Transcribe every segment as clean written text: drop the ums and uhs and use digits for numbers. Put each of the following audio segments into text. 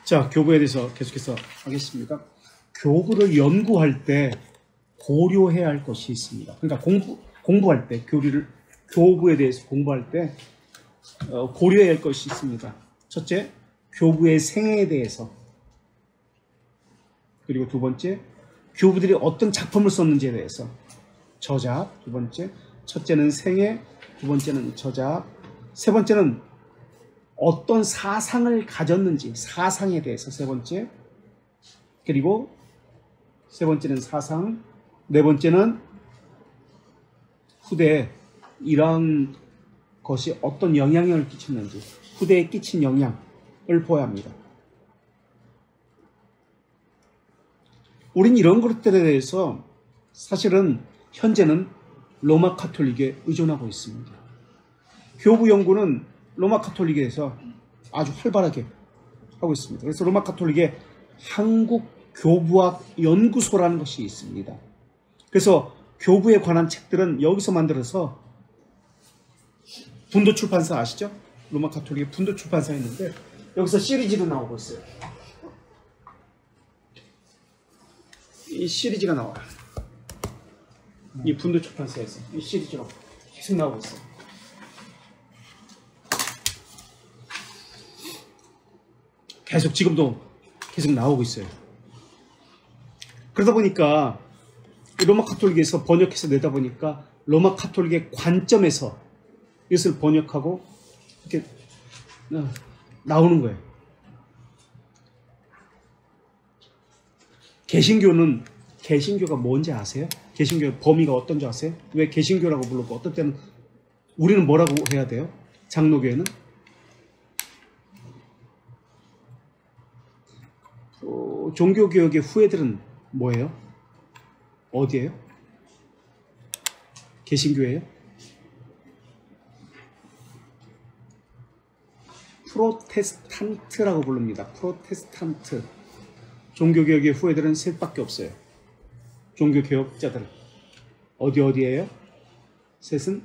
자, 교부에 대해서 계속해서 하겠습니다. 교부를 연구할 때 고려해야 할 것이 있습니다. 그러니까 공부할 때, 교부에 대해서 공부할 때 고려해야 할 것이 있습니다. 첫째, 교부의 생애에 대해서. 그리고 두 번째, 교부들이 어떤 작품을 썼는지에 대해서. 저작, 두 번째. 첫째는 생애, 두 번째는 저작. 세 번째는 어떤 사상을 가졌는지, 사상에 대해서 세 번째. 그리고 세 번째는 사상, 네 번째는 후대에 이러한 것이 어떤 영향을 끼쳤는지, 후대에 끼친 영향을 보아야 합니다. 우린 이런 것들에 대해서 사실은 현재는 로마 카톨릭에 의존하고 있습니다. 교부 연구는 로마 카톨릭에서 아주 활발하게 하고 있습니다. 그래서 로마 카톨릭에 한국 교부학 연구소라는 것이 있습니다. 그래서 교부에 관한 책들은 여기서 만들어서 분도 출판사 아시죠? 로마 카톨릭에 분도 출판사 있는데 여기서 시리즈로 나오고 있어요. 이 시리즈가 나와요. 이 분도 출판사에서 이 시리즈로 계속 나오고 있어요. 계속 지금도 계속 나오고 있어요. 그러다 보니까 로마 카톨릭에서 번역해서 내다 보니까 로마 카톨릭의 관점에서 이것을 번역하고 이렇게 나오는 거예요. 개신교가 뭔지 아세요? 개신교의 범위가 어떤지 아세요? 왜 개신교라고 부르고 어떤 때는 우리는 뭐라고 해야 돼요? 장로교회는? 종교개혁의 후예들은 뭐예요? 어디예요? 개신교예요? 프로테스탄트라고 부릅니다. 프로테스탄트. 종교개혁의 후예들은 셋밖에 없어요. 종교개혁자들. 어디예요? 셋은?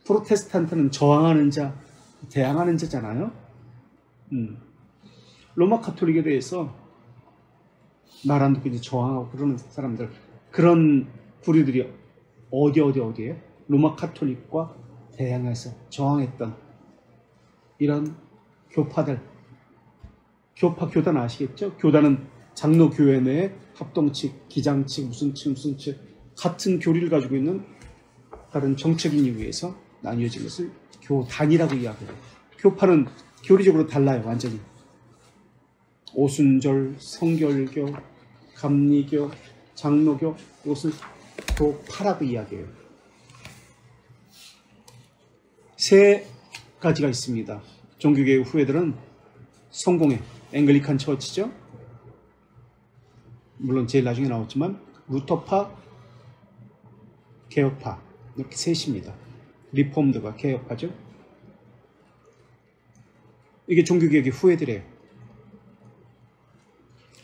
프로테스탄트는 저항하는 자, 대항하는 자잖아요. 로마 카톨릭에 대해서 말 안 듣고 이제 저항하고 그러는 사람들, 그런 부류들이 어디에요? 로마 카톨릭과 대항해서 저항했던 이런 교파들. 교단 아시겠죠? 교단은 장로교회 내에 합동측, 기장측, 무슨 측 같은 교리를 가지고 있는 다른 정책인 이유에서 나뉘어진 것을 교단이라고 이야기해요. 교파는 교리적으로 달라요, 완전히. 오순절, 성결교, 감리교, 장로교, 이것을 교파라고 이야기해요. 세 가지가 있습니다. 종교개혁 후예들은 성공회, 앵글리칸 처치죠. 물론 제일 나중에 나왔지만 루터파, 개혁파, 이렇게 셋입니다. 리폼드가 개혁파죠. 이게 종교개혁의 후예들이에요.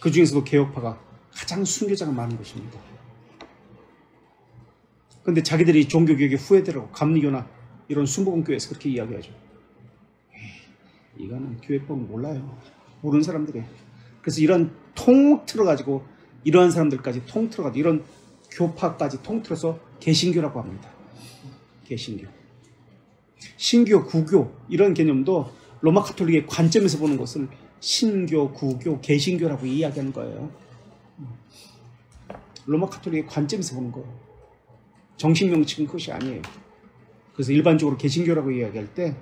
그 중에서도 개혁파가 가장 순교자가 많은 것입니다. 그런데 자기들이 종교개혁의 후예들하고 감리교나 이런 순복음교회에서 그렇게 이야기하죠. 이거는 교회법을 몰라요. 모르는 사람들이에요. 그래서 이런 통틀어 가지고 이러한 사람들까지 통틀어 가지고 이런 교파까지 통틀어서 개신교라고 합니다. 개신교. 신교, 구교 이런 개념도 로마 카톨릭의 관점에서 보는 것을 신교, 구교, 개신교라고 이야기하는 거예요. 로마 카톨릭의 관점에서 보는 거예요. 정식 명칭은 그것이 아니에요. 그래서 일반적으로 개신교라고 이야기할 때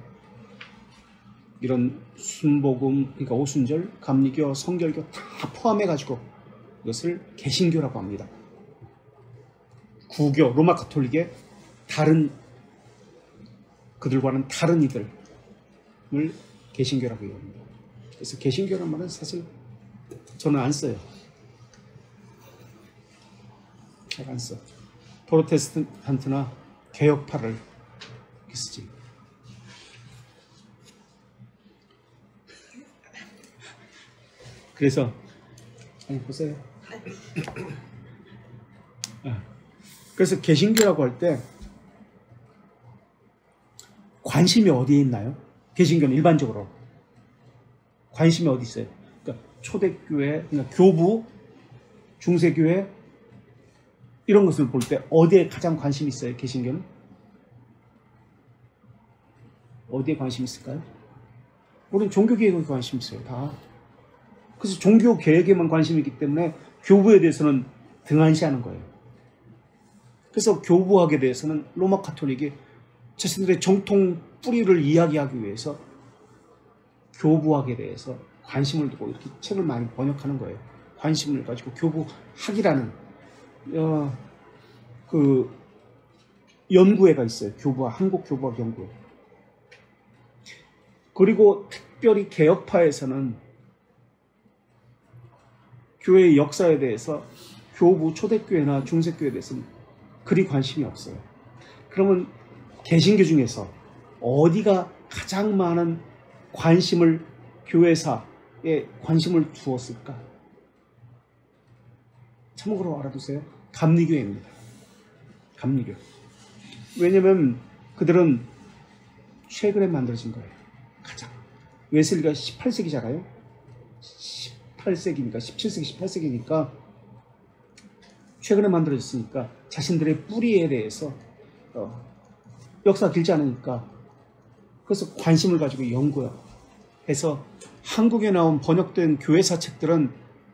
이런 순복음, 그러니까 오순절, 감리교, 성결교 다 포함해가지고 이것을 개신교라고 합니다. 구교, 로마 카톨릭의 다른 그들과는 다른 이들을 개신교라고 이야기합니다. 그래서 개신교란 말은 사실 저는 안 써요. 잘 안 써. 프로테스탄트나 개혁파를 이렇게 쓰지. 그래서 아니 보세요. 그래서 개신교라고 할 때 관심이 어디에 있나요? 개신교는 일반적으로 관심이 어디 있어요? 그러니까 초대교회, 그러니까 교부, 중세교회 이런 것을 볼 때 어디에 가장 관심이 있어요? 개신교는? 어디에 관심이 있을까요? 우리는 종교개혁에 관심이 있어요. 다. 그래서 종교개혁에만 관심이 있기 때문에 교부에 대해서는 등한시하는 거예요. 그래서 교부학에 대해서는 로마 가톨릭이 자신들의 정통 뿌리를 이야기하기 위해서 교부학에 대해서 관심을 두고 이렇게 책을 많이 번역하는 거예요. 관심을 가지고 교부학이라는 그 연구회가 있어요. 교부학, 한국교부학 연구회. 그리고 특별히 개혁파에서는 교회의 역사에 대해서 교부, 초대교회나 중세교회에 대해서는 그리 관심이 없어요. 그러면 개신교 중에서 어디가 가장 많은 관심을, 교회사에 관심을 두었을까? 참고로 알아두세요. 감리교회입니다. 감리교. 왜냐면 그들은 최근에 만들어진 거예요. 가장. 웨슬리가 18세기잖아요. 18세기니까 17세기, 18세기니까 최근에 만들어졌으니까 자신들의 뿌리에 대해서 역사가 길지 않으니까 그래서 관심을 가지고 연구해서 한국에 나온 번역된 교회사 책들은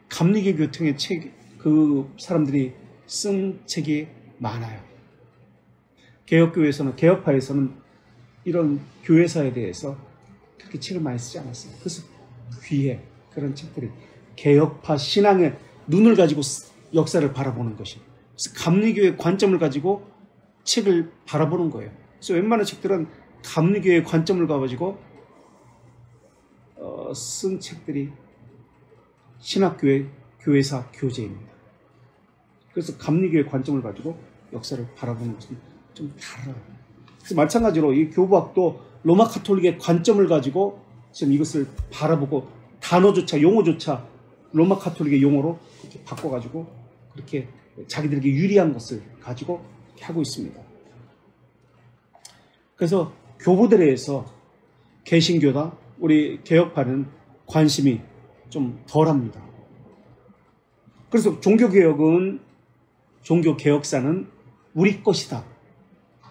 감리교 교통의 책, 그 사람들이 쓴 책이 많아요. 개혁교회에서는, 개혁파에서는 이런 교회사에 대해서 그렇게 책을 많이 쓰지 않았어요. 그래서 귀해 그런 책들이 개혁파 신앙의 눈을 가지고 역사를 바라보는 것이, 그래서 감리교의 관점을 가지고 책을 바라보는 거예요. 그래서 웬만한 책들은 감리교의 관점을 가지고 쓴 책들이 신학교의 교회사 교재입니다. 그래서 감리교의 관점을 가지고 역사를 바라보는 것은 좀 달라요. 그래서 마찬가지로 이 교부학도 로마 가톨릭의 관점을 가지고 지금 이것을 바라보고 단어조차 용어조차 로마 가톨릭의 용어로 이렇게 바꿔가지고 그렇게 자기들에게 유리한 것을 가지고 이렇게 하고 있습니다. 그래서 교부들에서 개신교다 우리 개혁파는 관심이 좀 덜합니다. 그래서 종교개혁은, 종교개혁사는 우리 것이다.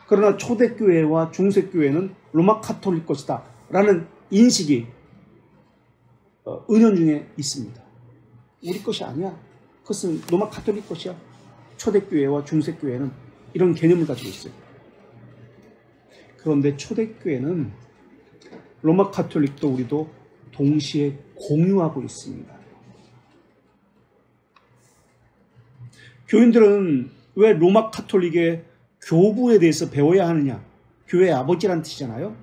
그러나 초대교회와 중세교회는 로마 가톨릭 것이다 라는 인식이 은연중에 있습니다. 우리 것이 아니야. 그것은 로마 가톨릭 것이야. 초대교회와 중세교회는 이런 개념을 가지고 있어요. 그런데 초대교회는 로마 가톨릭도 우리도 동시에 공유하고 있습니다. 교인들은 왜 로마 가톨릭의 교부에 대해서 배워야 하느냐? 교회의 아버지라는 뜻이잖아요.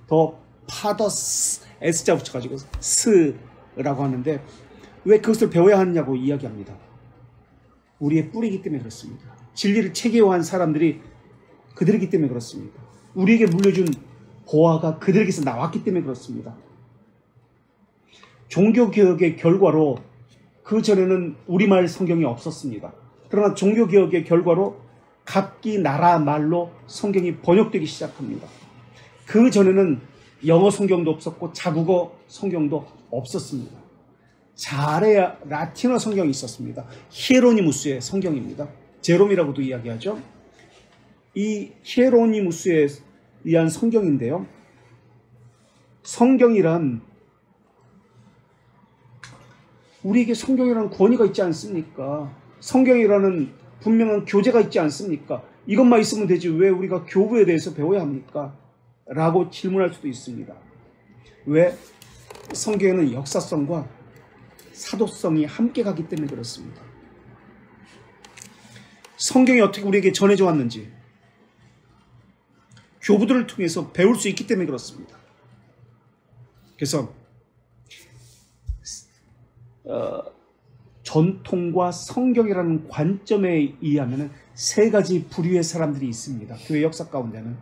더 파더스, S자 붙여가지고 스라고 하는데 왜 그것을 배워야 하느냐고 이야기합니다. 우리의 뿌리이기 때문에 그렇습니다. 진리를 체계화한 사람들이 그들이기 때문에 그렇습니다. 우리에게 물려준 보화가 그들에게서 나왔기 때문에 그렇습니다. 종교개혁의 결과로 그 전에는 우리말 성경이 없었습니다. 그러나 종교개혁의 결과로 각기 나라 말로 성경이 번역되기 시작합니다. 그 전에는 영어 성경도 없었고 자국어 성경도 없었습니다. 잘해야 라틴어 성경이 있었습니다. 히에로니무스의 성경입니다. 제롬이라고도 이야기하죠. 이 히에로니무스에 의한 성경인데요. 성경이란 우리에게 성경이라는 권위가 있지 않습니까? 성경이라는 분명한 교재가 있지 않습니까? 이것만 있으면 되지 왜 우리가 교부에 대해서 배워야 합니까? 라고 질문할 수도 있습니다. 왜? 성경에는 역사성과 사도성이 함께 가기 때문에 그렇습니다. 성경이 어떻게 우리에게 전해져 왔는지 교부들을 통해서 배울 수 있기 때문에 그렇습니다. 그래서 전통과 성경이라는 관점에 의하면 세 가지 부류의 사람들이 있습니다. 교회 역사 가운데는.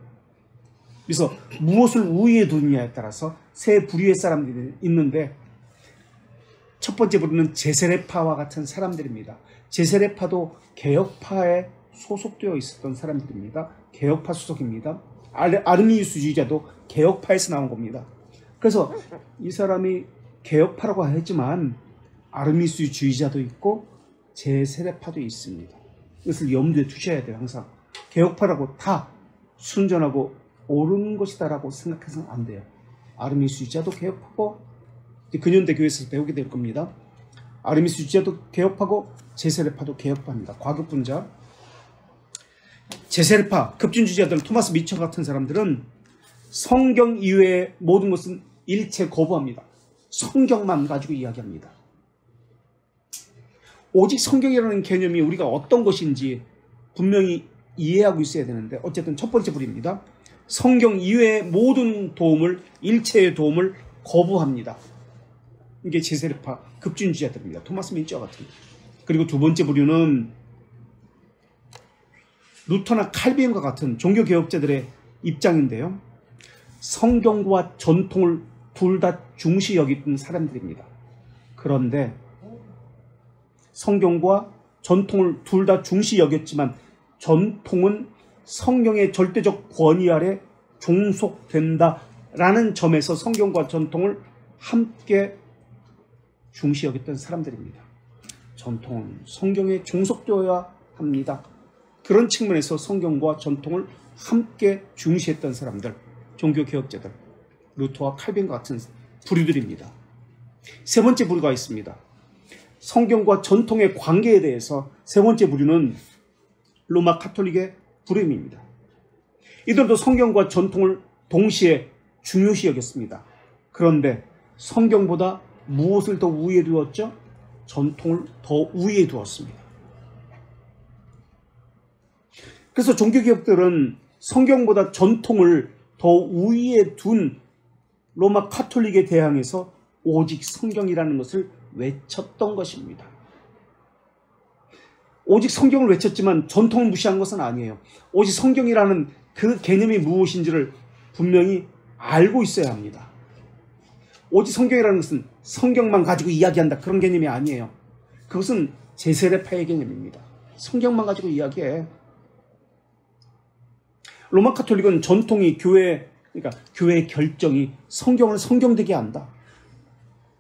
그래서 무엇을 우위에 두느냐에 따라서 세 부류의 사람들이 있는데 첫 번째 부류는 제세례파와 같은 사람들입니다. 제세례파도 개혁파에 소속되어 있었던 사람들입니다. 개혁파 소속입니다. 아르미우스주의자도 개혁파에서 나온 겁니다. 그래서 이 사람이 개혁파라고 하지만 아르미스주의자도 있고 제세례파도 있습니다. 이것을 염두에 두셔야 돼요. 항상 개혁파라고 다 순전하고 옳은 것이다라고 생각해서는 안 돼요. 아르미스주의자도 개혁파고, 근현대 교회에서 배우게 될 겁니다. 아르미스주의자도 개혁파고 제세례파도 개혁파입니다. 과격분자. 제세례파, 급진주의자들, 토마스 미처 같은 사람들은 성경 이외의 모든 것은 일체 거부합니다. 성경만 가지고 이야기합니다. 오직 성경이라는 개념이 우리가 어떤 것인지 분명히 이해하고 있어야 되는데, 어쨌든 첫 번째 불입니다. 성경 이외의 모든 도움을, 일체의 도움을 거부합니다. 이게 제세례파, 급진주의자들입니다. 토마스 민처 같은. 그리고 두 번째 부류는 루터나 칼빈과 같은 종교개혁자들의 입장인데요. 성경과 전통을 둘 다 중시 여기는 사람들입니다. 그런데 성경과 전통을 둘 다 중시 여겼지만 전통은 성경의 절대적 권위 아래 종속된다라는 점에서 성경과 전통을 함께 중시 여겼던 사람들입니다. 전통은 성경에 종속되어야 합니다. 그런 측면에서 성경과 전통을 함께 중시했던 사람들, 종교개혁자들, 루터와 칼빈과 같은 부류들입니다. 세 번째 부류가 있습니다. 성경과 전통의 관계에 대해서 세 번째 부류는 로마 가톨릭의 부류입니다. 이들도 성경과 전통을 동시에 중요시 여겼습니다. 그런데 성경보다 무엇을 더 우위에 두었죠? 전통을 더 우위에 두었습니다. 그래서 종교개혁들은 성경보다 전통을 더 우위에 둔 로마 가톨릭에 대항해서 오직 성경이라는 것을 외쳤던 것입니다. 오직 성경을 외쳤지만 전통을 무시한 것은 아니에요. 오직 성경이라는 그 개념이 무엇인지를 분명히 알고 있어야 합니다. 오직 성경이라는 것은 성경만 가지고 이야기한다, 그런 개념이 아니에요. 그것은 제세례파의 개념입니다. 성경만 가지고 이야기해. 로마 가톨릭은 전통이 그러니까 교회의 결정이 성경을 성경되게 한다.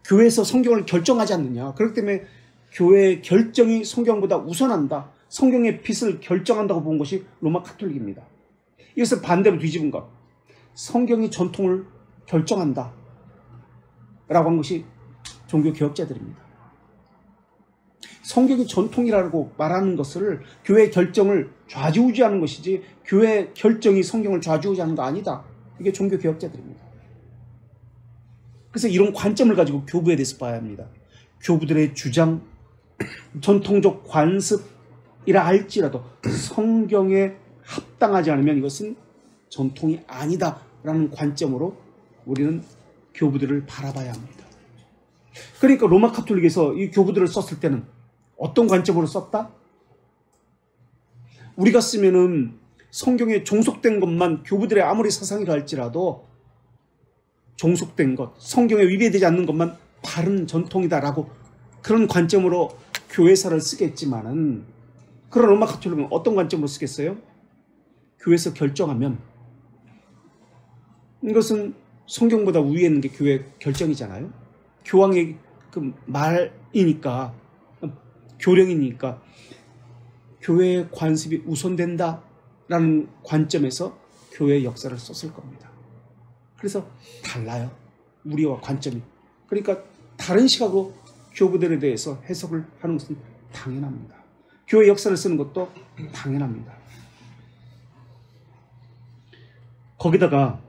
교회에서 성경을 결정하지 않느냐. 그렇기 때문에 교회의 결정이 성경보다 우선한다. 성경의 빛을 결정한다고 본 것이 로마 가톨릭입니다. 이것을 반대로 뒤집은 것. 성경이 전통을 결정한다 라고 한 것이 종교개혁자들입니다. 성경이 전통이라고 말하는 것을, 교회의 결정을 좌지우지하는 것이지 교회의 결정이 성경을 좌지우지하는 거 아니다. 이게 종교개혁자들입니다. 그래서 이런 관점을 가지고 교부에 대해서 봐야 합니다. 교부들의 주장, 전통적 관습이라 할지라도 성경에 합당하지 않으면 이것은 전통이 아니다라는 관점으로 우리는 교부들을 바라봐야 합니다. 그러니까 로마 가톨릭에서 이 교부들을 썼을 때는 어떤 관점으로 썼다? 우리가 쓰면은 성경에 종속된 것만, 교부들의 아무리 사상이라 할지라도 종속된 것, 성경에 위배되지 않는 것만 바른 전통이다라고 그런 관점으로 교회사를 쓰겠지만은, 그런 로마 가톨릭은 어떤 관점으로 쓰겠어요? 교회에서 결정하면 이것은 성경보다 위에 있는 게 교회 결정이잖아요. 교황의 그 말이니까, 교령이니까 교회의 관습이 우선된다라는 관점에서 교회의 역사를 썼을 겁니다. 그래서 달라요. 우리와 관점이. 그러니까 다른 시각으로 교부들에 대해서 해석을 하는 것은 당연합니다. 교회 역사를 쓰는 것도 당연합니다. 거기다가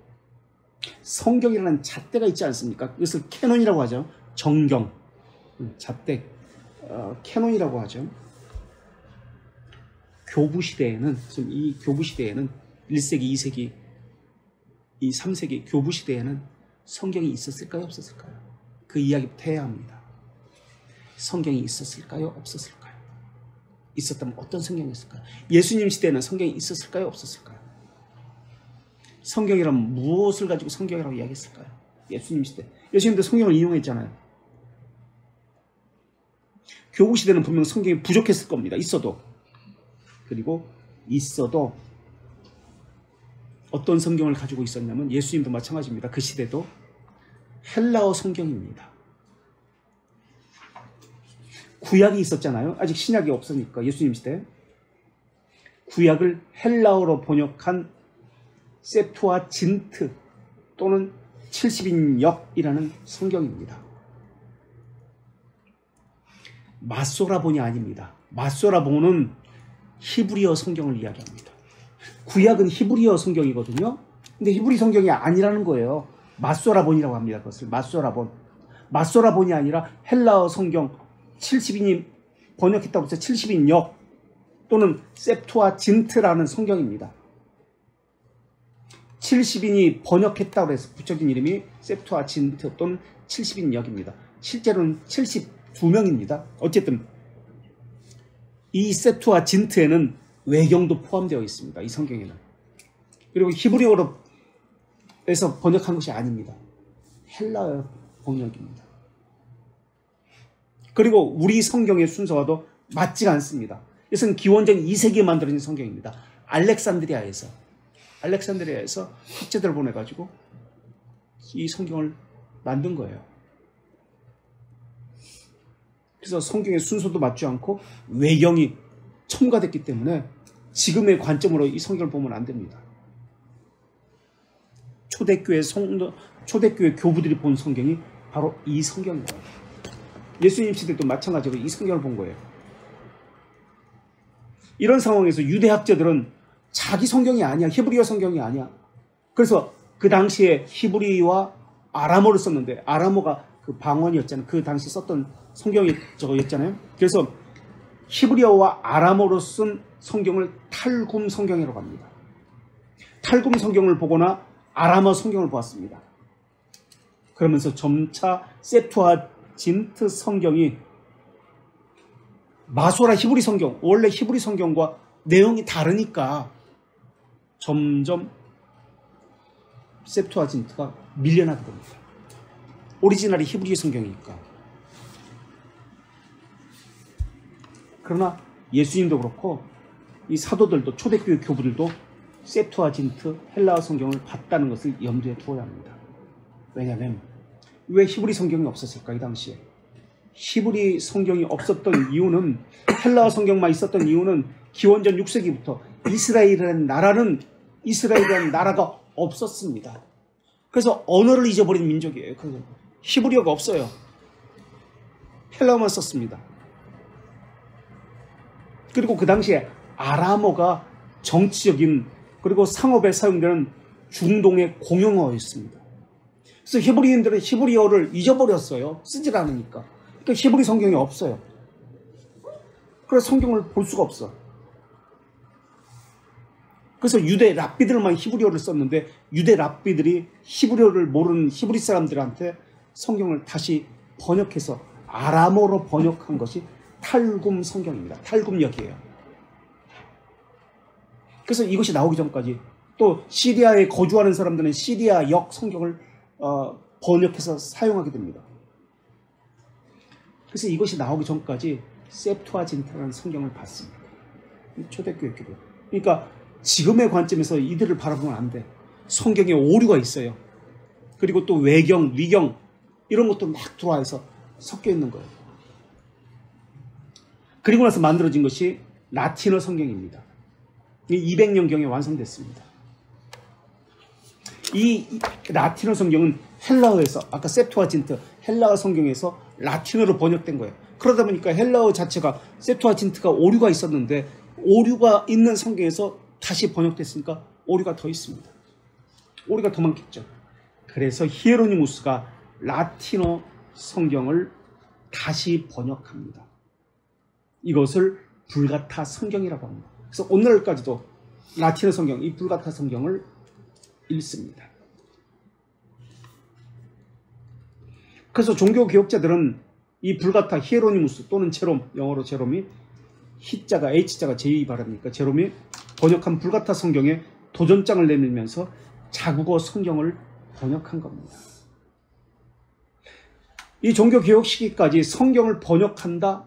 성경이라는 잣대가 있지 않습니까? 이것을 캐논이라고 하죠. 정경, 잣대, 캐논이라고 하죠. 교부 시대에는, 지금 이 교부 시대에는 1세기, 2세기, 이 3세기 교부 시대에는 성경이 있었을까요? 없었을까요? 그 이야기부터 해야 합니다. 성경이 있었을까요? 없었을까요? 있었다면 어떤 성경이었을까요? 예수님 시대에는 성경이 있었을까요? 없었을까요? 성경이라면 무엇을 가지고 성경이라고 이야기했을까요? 예수님 시대. 예수님도 성경을 인용했잖아요. 교부 시대는 분명 성경이 부족했을 겁니다. 있어도. 그리고 있어도 어떤 성경을 가지고 있었냐면 예수님도 마찬가지입니다. 그 시대도 헬라어 성경입니다. 구약이 있었잖아요. 아직 신약이 없으니까 예수님 시대. 구약을 헬라어로 번역한 septuagin트 또는 70인역이라는 성경입니다. 마소라본이 아닙니다. 마소라본은 히브리어 성경을 이야기합니다. 구약은 히브리어 성경이거든요. 근데 히브리 성경이 아니라는 거예요. 마소라본이라고 합니다. 그것을 마소라본. 마소라본이 아니라 헬라어 성경 70인이 번역했다고 해서 70인역 또는 septuagin트라는 성경입니다. 70인이 번역했다고 해서 붙여진 이름이 septuagin트 또는 70인역입니다. 실제로는 72명입니다. 어쨌든 이 septuagin트에는 외경도 포함되어 있습니다. 이 성경에는. 그리고 히브리어로 에서 번역한 것이 아닙니다. 헬라어 번역입니다. 그리고 우리 성경의 순서와도 맞지가 않습니다. 이것은 기원전 2세기에 만들어진 성경입니다. 알렉산드리아에서 학자들을 보내가지고 이 성경을 만든 거예요. 그래서 성경의 순서도 맞지 않고 외경이 첨가됐기 때문에 지금의 관점으로 이 성경을 보면 안 됩니다. 초대교회 교부들이 본 성경이 바로 이 성경입니다. 예수님 시대도 마찬가지로 이 성경을 본 거예요. 이런 상황에서 유대학자들은 자기 성경이 아니야. 히브리어 성경이 아니야. 그래서 그 당시에 히브리와 아람어를 썼는데 아람어가 그 방언이었잖아요. 그 당시 썼던 성경이 저거였잖아요. 그래서 히브리어와 아람어로 쓴 성경을 탈굼 성경이라고 합니다. 탈굼 성경을 보거나 아람어 성경을 보았습니다. 그러면서 점차 septuagin트 성경이 마소라 히브리 성경, 원래 히브리 성경과 내용이 다르니까 점점 septuagin트가 밀려나게 됩니다. 오리지널이 히브리 성경이니까. 그러나 예수님도 그렇고 이 사도들도 초대교회 교부들도 septuagin트 헬라어 성경을 봤다는 것을 염두에 두어야 합니다. 왜냐하면 왜 히브리 성경이 없었을까 이 당시에? 히브리 성경이 없었던 이유는 헬라어 성경만 있었던 이유는 기원전 6세기부터 이스라엘이라는 나라가 없었습니다. 그래서 언어를 잊어버린 민족이에요. 그래서 히브리어가 없어요. 헬라어만 썼습니다. 그리고 그 당시에 아람어가 정치적인 그리고 상업에 사용되는 중동의 공용어였습니다. 그래서 히브리인들은 히브리어를 잊어버렸어요. 쓰질 않으니까. 그러니까 히브리 성경이 없어요. 그래서 성경을 볼 수가 없어. 그래서 유대 랍비들만 히브리어를 썼는데 유대 랍비들이 히브리어를 모르는 히브리 사람들한테 성경을 다시 번역해서 아람어로 번역한 것이 탈굼 성경입니다. 탈굼역이에요. 그래서 이것이 나오기 전까지 또 시리아에 거주하는 사람들은 시리아 역 성경을 번역해서 사용하게 됩니다. 그래서 이것이 나오기 전까지 septuagin트라는 성경을 봤습니다. 초대교회 교부. 그러니까 지금의 관점에서 이들을 바라보면 안 돼. 성경에 오류가 있어요. 그리고 또 외경, 위경 이런 것도 막 들어와서 섞여 있는 거예요. 그리고 나서 만들어진 것이 라틴어 성경입니다. 200년경에 완성됐습니다. 이 라틴어 성경은 헬라어에서 아까 septuagin트 헬라어 성경에서 라틴어로 번역된 거예요. 그러다 보니까 헬라어 자체가 septuagin트가 오류가 있었는데 오류가 있는 성경에서 다시 번역됐으니까 오류가 더 있습니다. 오류가 더 많겠죠. 그래서 히에로니무스가 라틴어 성경을 다시 번역합니다. 이것을 불가타 성경이라고 합니다. 그래서 오늘날까지도 라틴어 성경, 이 불가타 성경을 읽습니다. 그래서 종교개혁자들은 이 불가타 히에로니무스 또는 제롬, 영어로 제롬이 H자가 H자가 제2 발음이니까 제롬이 번역한 불가타 성경에 도전장을 내밀면서 자국어 성경을 번역한 겁니다. 이 종교개혁 시기까지 성경을 번역한다,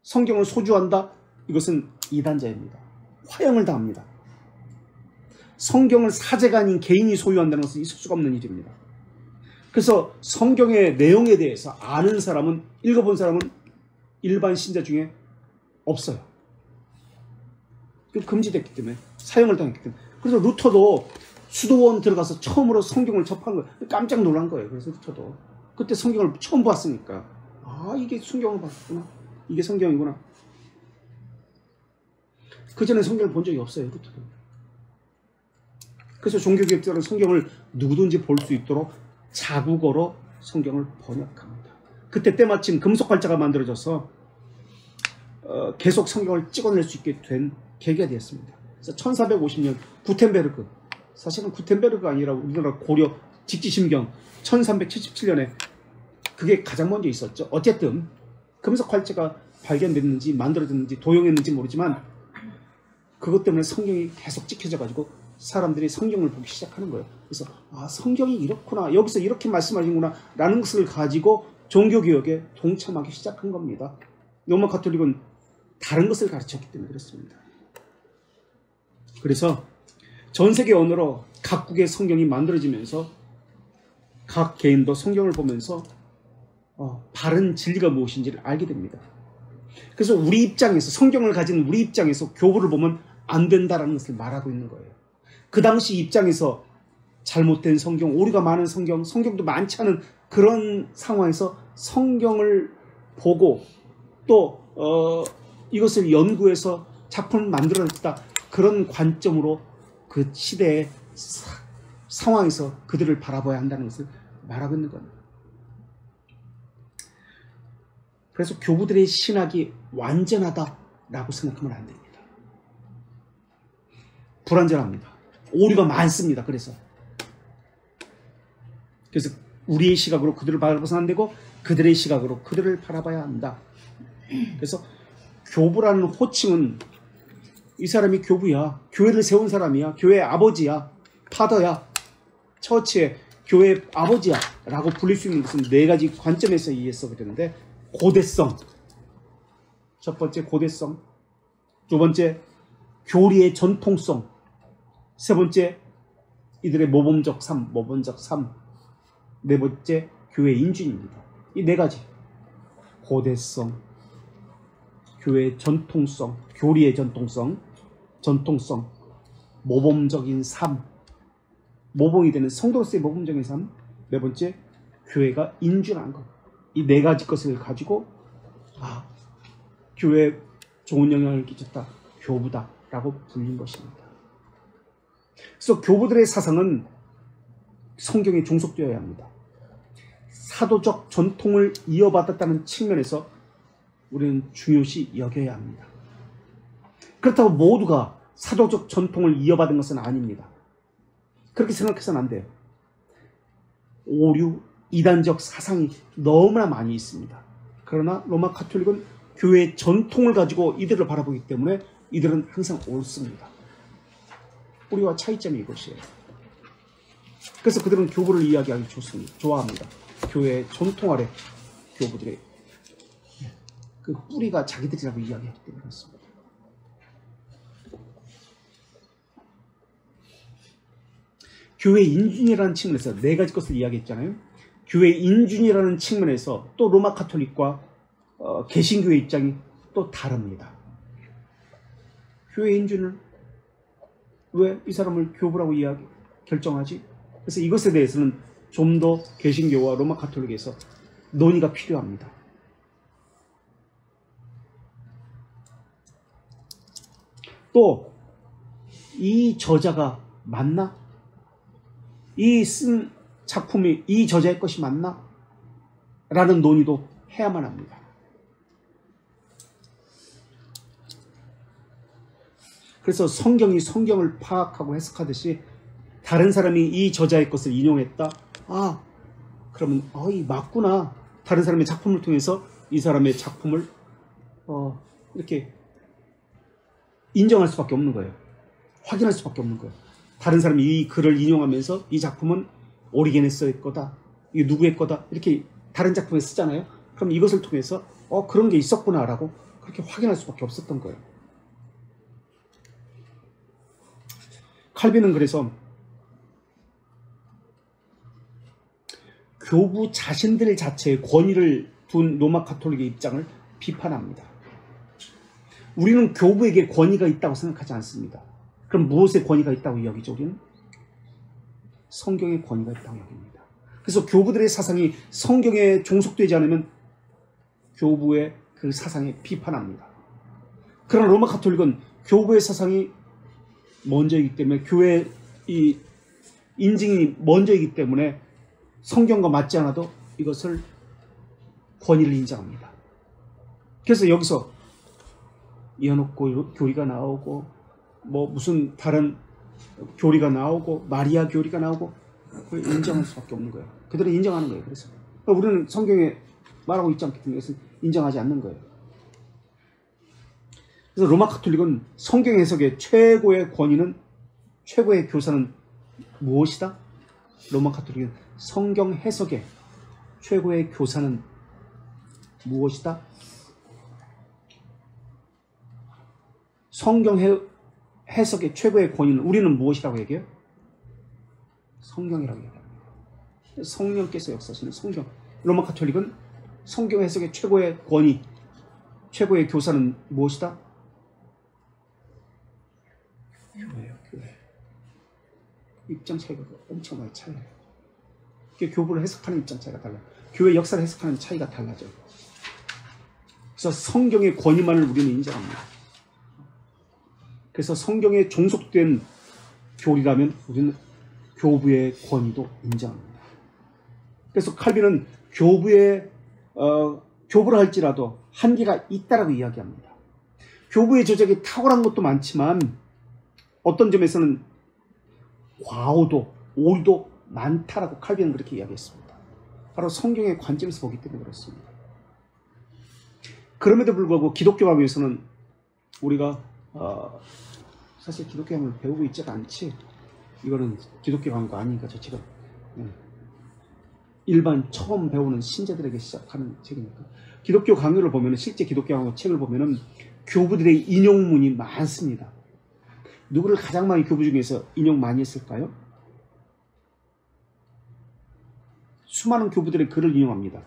성경을 소주한다, 이것은 이단자입니다. 화형을 당합니다. 성경을 사제가 아닌 개인이 소유한다는 것은 있을 수가 없는 일입니다. 그래서 성경의 내용에 대해서 아는 사람은, 읽어본 사람은 일반 신자 중에 없어요. 금지됐기 때문에, 사형을 당했기 때문에. 그래서 루터도 수도원 들어가서 처음으로 성경을 접한 거예요. 깜짝 놀란 거예요. 그래서 루터도 그때 성경을 처음 봤으니까, 아, 이게 성경을 봤구나, 이게 성경이구나. 그 전에 성경을 본 적이 없어요, 루터도. 그래서 종교개혁자는 성경을 누구든지 볼 수 있도록 자국어로 성경을 번역합니다. 그때 때마침 금속활자가 만들어져서 계속 성경을 찍어낼 수 있게 된 계기가 되었습니다. 그래서 1450년 구텐베르그, 사실은 구텐베르그가 아니라 우리나라 고려 직지심경 1377년에 그게 가장 먼저 있었죠. 어쨌든 금속활자가 발견됐는지 만들어졌는지 도용했는지 모르지만 그것 때문에 성경이 계속 찍혀져 가지고 사람들이 성경을 보기 시작하는 거예요. 그래서 아, 성경이 이렇구나, 여기서 이렇게 말씀하시는구나 라는 것을 가지고 종교개혁에 동참하기 시작한 겁니다. 로마 가톨릭은 다른 것을 가르쳤기 때문에 그렇습니다. 그래서 전 세계 언어로 각국의 성경이 만들어지면서 각 개인도 성경을 보면서 바른 진리가 무엇인지를 알게 됩니다. 그래서 우리 입장에서, 성경을 가진 우리 입장에서 교부를 보면 안 된다라는 것을 말하고 있는 거예요. 그 당시 입장에서 잘못된 성경, 오류가 많은 성경, 성경도 많지 않은 그런 상황에서 성경을 보고 또 이것을 연구해서 작품을 만들어냈다, 그런 관점으로 그 시대의 상황에서 그들을 바라봐야 한다는 것을 말하고 있는 겁니다. 그래서 교부들의 신학이 완전하다라고 생각하면 안 됩니다. 불완전합니다. 오류가 많습니다. 그래서 우리의 시각으로 그들을 바라봐서는 안 되고 그들의 시각으로 그들을 바라봐야 한다. 그래서 교부라는 호칭은 이 사람이 교부야, 교회를 세운 사람이야, 교회의 아버지야, 파더야, 처치의 교회의 아버지야 라고 불릴 수 있는 것은 네 가지 관점에서 이해해서 되는데, 고대성, 첫 번째 고대성, 두 번째 교리의 전통성, 세 번째 이들의 모범적 삶, 네 번째 교회의 인준입니다. 이 네 가지, 고대성, 교회의 전통성, 교리의 전통성, 모범적인 삶, 모범이 되는 성도로서의 모범적인 삶, 네 번째 교회가 인준한 것. 이 네 가지 것을 가지고 교회에 좋은 영향을 끼쳤다, 교부다 라고 불린 것입니다. 그래서 교부들의 사상은 성경에 종속되어야 합니다. 사도적 전통을 이어받았다는 측면에서 우리는 중요시 여겨야 합니다. 그렇다고 모두가 사도적 전통을 이어받은 것은 아닙니다. 그렇게 생각해서는 안 돼요. 오류, 이단적 사상이 너무나 많이 있습니다. 그러나 로마 가톨릭은 교회의 전통을 가지고 이들을 바라보기 때문에 이들은 항상 옳습니다. 우리와 차이점이 이것이에요. 그래서 그들은 교부를 이야기하기 좋아합니다. 교회의 전통 아래 교부들의 그 뿌리가 자기들이라고 이야기하기 때문에 그렇습니다. 교회 인준이라는 측면에서 네 가지 것을 이야기했잖아요. 교회 인준이라는 측면에서 또 로마 가톨릭과 개신교의 입장이 또 다릅니다. 교회 인준을 왜 이 사람을 교부라고 결정하지? 그래서 이것에 대해서는 좀 더 개신교와 로마 가톨릭에서 논의가 필요합니다. 또 이 저자가 맞나? 이 쓴 작품이 이 저자의 것이 맞나? 라는 논의도 해야만 합니다. 그래서 성경이 성경을 파악하고 해석하듯이 다른 사람이 이 저자의 것을 인용했다? 그러면 이 맞구나. 다른 사람의 작품을 통해서 이 사람의 작품을 이렇게 인정할 수밖에 없는 거예요. 확인할 수밖에 없는 거예요. 다른 사람이 이 글을 인용하면서 이 작품은 오리게네스의 거다, 이게 누구의 거다, 이렇게 다른 작품에 쓰잖아요. 그럼 이것을 통해서 그런 게 있었구나 라고 그렇게 확인할 수밖에 없었던 거예요. 칼빈은 그래서 교부 자신들 자체의 권위를 둔 로마 가톨릭의 입장을 비판합니다. 우리는 교부에게 권위가 있다고 생각하지 않습니다. 그럼 무엇의 권위가 있다고 여기죠? 우리는 성경의 권위가 있다고 여깁니다. 그래서 교부들의 사상이 성경에 종속되지 않으면 교부의 그 사상에 비판합니다. 그러나 로마 가톨릭은 교부의 사상이 먼저이기 때문에 교회의 이 인증이 먼저이기 때문에 성경과 맞지 않아도 이것을 권위를 인정합니다. 그래서 여기서 이어놓고 교리가 나오고 뭐 무슨 다른 교리가 나오고 마리아 교리가 나오고 그걸 인정할 수밖에 없는 거예요. 그들은 인정하는 거예요. 그래서 우리는 성경에 말하고 있지 않기 때문에 이것은 인정하지 않는 거예요. 그래서 로마 가톨릭은 성경 해석의 최고의 권위는 최고의 교사는 무엇이다? 로마 가톨릭은 성경 해석의 최고의 교사는 무엇이다? 성경 해석의 최고의 권위는 우리는 무엇이라고 얘기해요? 성경이라고 얘기합니다. 성령께서 역사하시는 성경. 로마 가톨릭은 성경 해석의 최고의 권위, 최고의 교사는 무엇이다? 교회예요, 교회. 입장 차이가 엄청나게 차이해요. 교부를 해석하는 입장 차이가 달라요. 교회 역사를 해석하는 차이가 달라져요. 그래서 성경의 권위만을 우리는 인정합니다. 그래서 성경에 종속된 교리라면 우리는 교부의 권위도 인정합니다. 그래서 칼빈은 교부를 할지라도 한계가 있다라고 이야기합니다. 교부의 저작이 탁월한 것도 많지만 어떤 점에서는 과오도 오류도 많다라고 칼빈은 그렇게 이야기했습니다. 바로 성경의 관점에서 보기 때문에 그렇습니다. 그럼에도 불구하고 기독교학에서는 우리가 사실 기독교학을 배우고 있지가 않지. 이거는 기독교 강의가 아니니까 저 지금 일반 처음 배우는 신자들에게 시작하는 책이니까. 기독교 강의를 보면 실제 기독교 강의 책을 보면은 교부들의 인용문이 많습니다. 누구를 가장 많이 교부 중에서 인용 많이 했을까요? 수많은 교부들의 글을 인용합니다.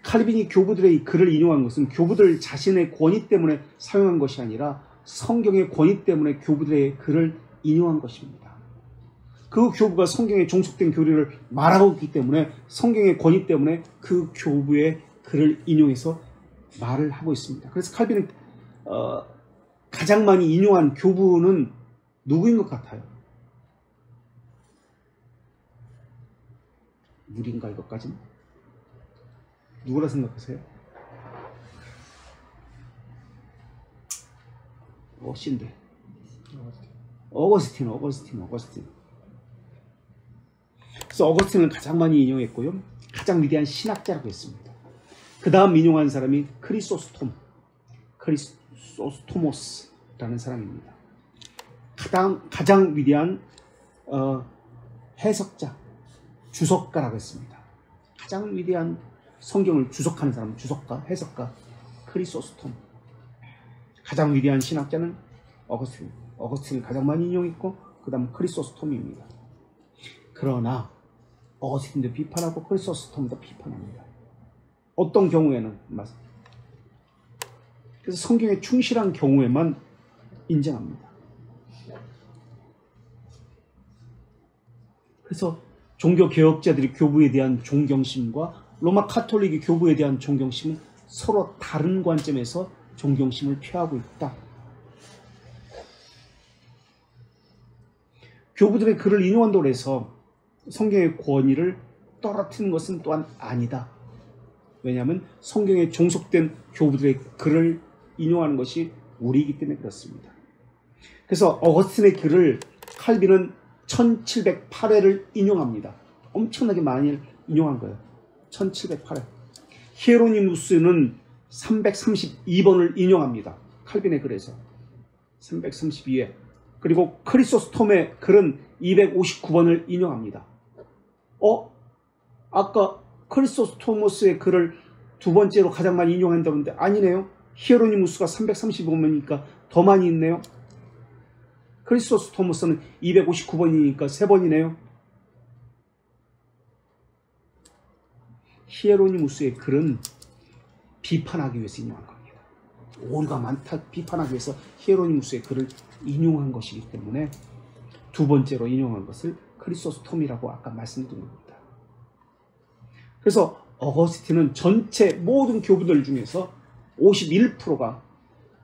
칼빈이 교부들의 글을 인용한 것은 교부들 자신의 권위 때문에 사용한 것이 아니라 성경의 권위 때문에 교부들의 글을 인용한 것입니다. 그 교부가 성경에 종속된 교리를 말하고 있기 때문에 성경의 권위 때문에 그 교부의 글을 인용해서 말을 하고 있습니다. 그래서 칼빈은 가장 많이 인용한 교부는 누구인 것 같아요? 누구인가 이것까지는? 누구라 생각하세요? 신데 어거스틴. 그래서 어거스틴을 가장 많이 인용했고요. 가장 위대한 신학자라고 했습니다. 그 다음 인용한 사람이 크리소스토모스라는 사람입니다. 가장 위대한 해석자, 주석가라고 했습니다. 가장 위대한 성경을 주석하는 사람, 주석가, 해석가, 크리소스톰. 가장 위대한 신학자는 어거스틴을 가장 많이 인용했고 그 다음 크리소스톰입니다. 그러나 어거스틴도 비판하고 크리소스톰도 비판합니다. 어떤 경우에는 맞습니다. 그래서 성경에 충실한 경우에만 인정합니다. 그래서 종교개혁자들이 교부에 대한 존경심과 로마 카톨릭이 교부에 대한 존경심은 서로 다른 관점에서 존경심을 표하고 있다. 교부들의 글을 인용한다고 해서 성경의 권위를 떨어뜨리는 것은 또한 아니다. 왜냐하면 성경에 종속된 교부들의 글을 인용하는 것이 우리이기 때문에 그렇습니다. 그래서 어거스틴의 글을 칼빈은 1708회를 인용합니다. 엄청나게 많이 인용한 거예요. 1708회. 히에로니무스는 332번을 인용합니다. 칼빈의 글에서 332회. 그리고 크리소스톰의 글은 259번을 인용합니다. 아까 크리소스토모스의 글을 두 번째로 가장 많이 인용한다는데 아니네요. 히에로니무스가 335번이니까 더 많이 있네요. 크리소스토모스는 259번이니까 3번이네요. 히에로니무스의 글은 비판하기 위해서 인용한 겁니다. 오류가 많다 비판하기 위해서 히에로니무스의 글을 인용한 것이기 때문에 두 번째로 인용한 것을 크리소스톰이라고 아까 말씀드린 겁니다. 그래서 어거스틴은 전체 모든 교부들 중에서 51%가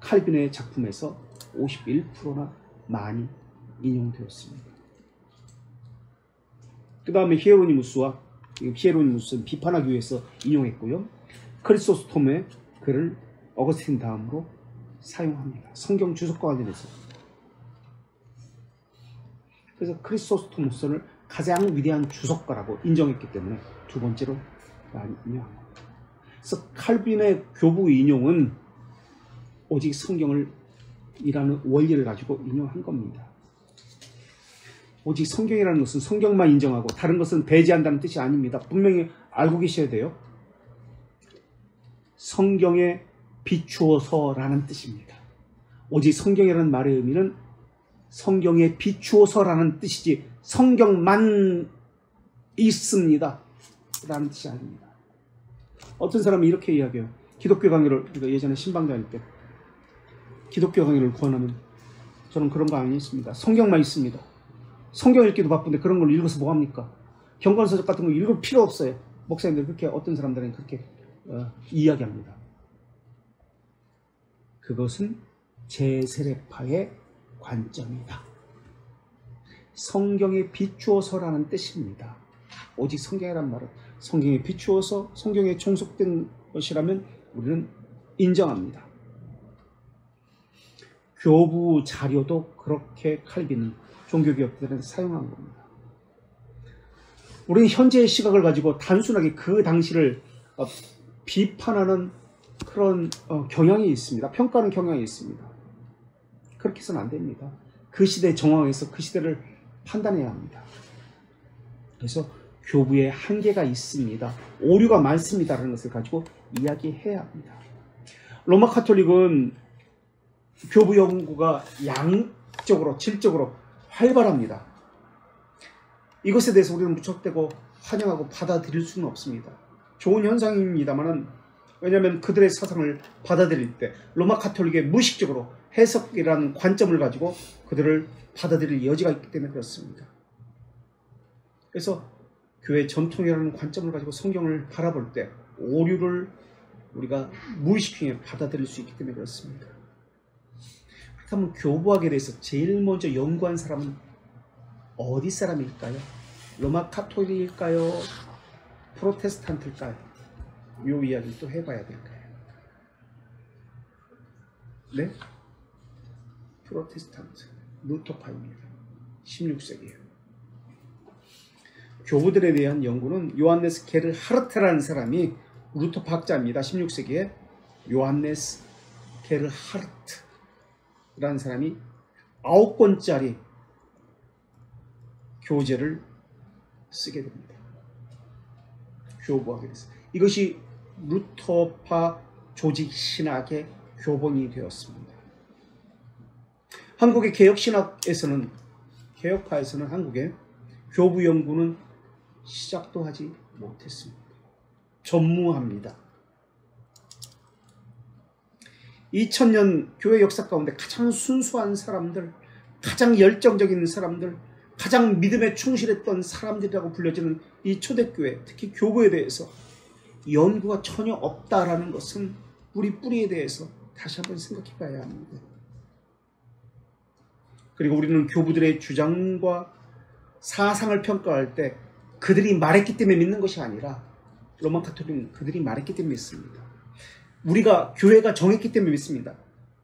칼빈의 작품에서 51%나 많이 인용되었습니다. 그 다음에 히에로니무스는 비판하기 위해서 인용했고요. 크리소스톰의 글을 어거스틴 다음으로 사용합니다. 성경 주석과 관련해서. 그래서 크리소스토무스를 가장 위대한 주석가라고 인정했기 때문에 두 번째로 인용한 겁니다. 그래서 칼빈의 교부 인용은 오직 성경을 이라는 원리를 가지고 인용한 겁니다. 오직 성경이라는 것은 성경만 인정하고 다른 것은 배제한다는 뜻이 아닙니다. 분명히 알고 계셔야 돼요. 성경에 비추어서라는 뜻입니다. 오직 성경이라는 말의 의미는 성경에 비추어서라는 뜻이지 성경만 있습니다 라는 뜻이 아닙니다. 어떤 사람은 이렇게 이야기해요. 기독교 강의를 예전에 신방 다닐 때 기독교 강의를 권하면 저는 그런 거 아니었습니다. 성경만 있습니다. 성경 읽기도 바쁜데 그런 걸 읽어서 뭐합니까? 경건서적 같은 거 읽을 필요 없어요. 목사님들 그렇게 어떤 사람들은 그렇게 이야기합니다. 그것은 제세례파의 관점이다. 성경에 비추어서라는 뜻입니다. 오직 성경이란 말은 성경에 비추어서 성경에 종속된 것이라면 우리는 인정합니다. 교부 자료도 그렇게 칼빈은 종교개혁자들은 사용한 겁니다. 우리는 현재의 시각을 가지고 단순하게 그 당시를 비판하는 그런 경향이 있습니다. 평가하는 경향이 있습니다. 그렇게 해서는 안 됩니다. 그 시대 정황에서 그 시대를 판단해야 합니다. 그래서 교부에 한계가 있습니다. 오류가 많습니다라는 것을 가지고 이야기해야 합니다. 로마 카톨릭은 교부 연구가 양적으로 질적으로 활발합니다. 이것에 대해서 우리는 무척대고 환영하고 받아들일 수는 없습니다. 좋은 현상입니다만은 왜냐하면 그들의 사상을 받아들일 때 로마 카톨릭의 무의식적으로 해석이라는 관점을 가지고 그들을 받아들일 여지가 있기 때문에 그렇습니다. 그래서 교회 전통이라는 관점을 가지고 성경을 바라볼 때 오류를 우리가 무의식중에 받아들일 수 있기 때문에 그렇습니다. 그렇다면 교부학에 대해서 제일 먼저 연구한 사람은 어디 사람일까요? 로마 카톨릭일까요? 프로테스탄트일까요? 이 이야기를 또 해봐야 될까요? 네? 프로테스탄트, 루터파입니다. 16세기에요. 교부들에 대한 연구는 요한네스 게르하르트라는 사람이 루터파 학자입니다. 16세기에 요한네스 게르하르트라는 사람이 9권짜리 교재를 쓰게 됩니다. 교부학에 대해서. 이것이 루터파 조직 신학의 교본이 되었습니다. 한국의 개혁신학에서는, 개혁파에서는 한국의 교부 연구는 시작도 하지 못했습니다. 전무합니다. 2000년 교회 역사 가운데 가장 순수한 사람들, 가장 열정적인 사람들, 가장 믿음에 충실했던 사람들이라고 불려지는 이 초대교회, 특히 교부에 대해서 연구가 전혀 없다라는 것은 우리 뿌리에 대해서 다시 한번 생각해 봐야 합니다. 그리고 우리는 교부들의 주장과 사상을 평가할 때 그들이 말했기 때문에 믿는 것이 아니라 로마 카톨릭은 그들이 말했기 때문에 믿습니다. 우리가 교회가 정했기 때문에 믿습니다.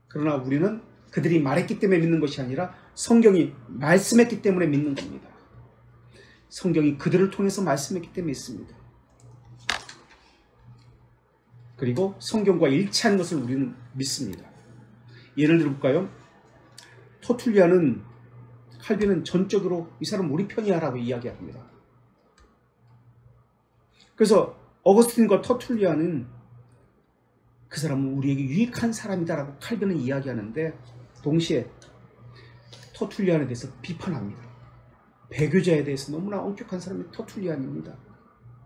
그러나 우리는 그들이 말했기 때문에 믿는 것이 아니라 성경이 말씀했기 때문에 믿는 겁니다. 성경이 그들을 통해서 말씀했기 때문에 믿습니다. 그리고 성경과 일치한 것을 우리는 믿습니다. 예를 들어볼까요? 터툴리안은, 칼빈은 전적으로 이 사람 우리 편이야 라고 이야기합니다. 그래서 어거스틴과 터툴리안은 그 사람은 우리에게 유익한 사람이다 라고 칼빈은 이야기하는데 동시에 터툴리안에 대해서 비판합니다. 배교자에 대해서 너무나 엄격한 사람이 터툴리안입니다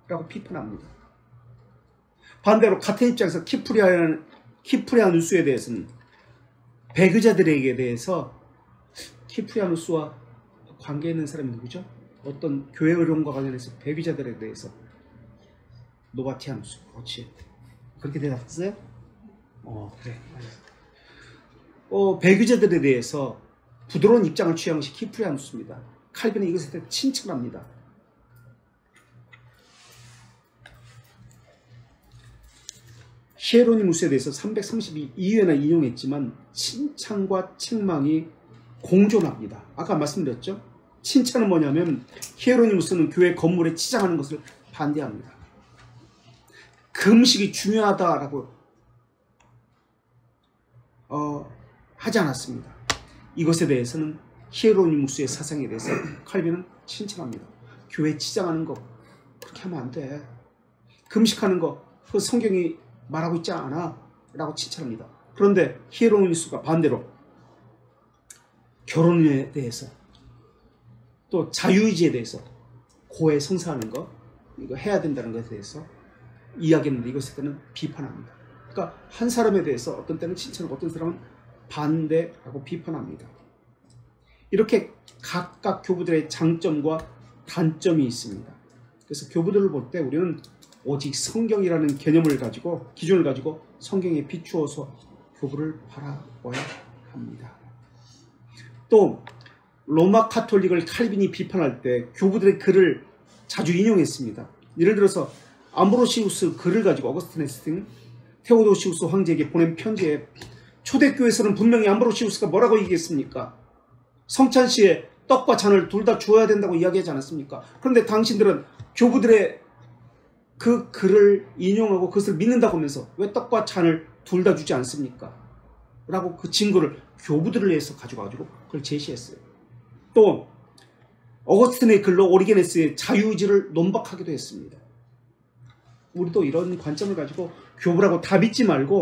라고 비판합니다. 반대로 같은 입장에서 키프리아누스에 대해서는 배교자들에게 대해서 키프리아누스와 관계 있는 사람이 누구죠? 어떤 교회 어려움과 관련해서 배교자들에 대해서 노바티아누스. 그렇지. 그렇게 대답했어요? 그래. 배교자들에 대해서 부드러운 입장을 취한 것이 키프리아누스입니다. 칼빈은 이것에 대해 칭찬합니다. 히에로니무스에 대해서 332회나 인용했지만 칭찬과 책망이 공존합니다. 아까 말씀드렸죠? 칭찬은 뭐냐면 히에로니무스는 교회 건물에 치장하는 것을 반대합니다. 금식이 중요하다라고 하지 않았습니다. 이것에 대해서는 히에로니무스의 사상에 대해서 칼빈은 칭찬합니다. 교회 치장하는 거 그렇게 하면 안 돼. 금식하는 거 그 성경이 말하고 있지 않아? 라고 칭찬합니다. 그런데 히에로니무스가 반대로 결혼에 대해서 또 자유의지에 대해서 고해 성사하는 거 이거 해야 된다는 것에 대해서 이야기했는데 이것에 대해서는 비판합니다. 그러니까 한 사람에 대해서 어떤 때는 칭찬하고 어떤 사람은 반대하고 비판합니다. 이렇게 각각 교부들의 장점과 단점이 있습니다. 그래서 교부들을 볼 때 우리는 오직 성경이라는 개념을 가지고 기준을 가지고 성경에 비추어서 교부를 바라봐야 합니다. 또 로마 카톨릭을 칼빈이 비판할 때 교부들의 글을 자주 인용했습니다. 예를 들어서 암브로시우스 글을 가지고 어거스티네스 테오도시우스 황제에게 보낸 편지에 초대교회에서는 분명히 암브로시우스가 뭐라고 얘기했습니까? 성찬시에 떡과 잔을 둘 다 주어야 된다고 이야기하지 않았습니까? 그런데 당신들은 교부들의 그 글을 인용하고 그것을 믿는다고 하면서 왜 떡과 잔을 둘 다 주지 않습니까? 라고 그 증거를 교부들을 위해서 가져가지고 그걸 제시했어요. 또 어거스틴의 글로 오리게네스의 자유의지를 논박하기도 했습니다. 우리도 이런 관점을 가지고 교부라고 다 믿지 말고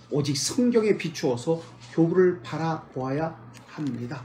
오직 성경에 비추어서 교부를 바라보아야 합니다.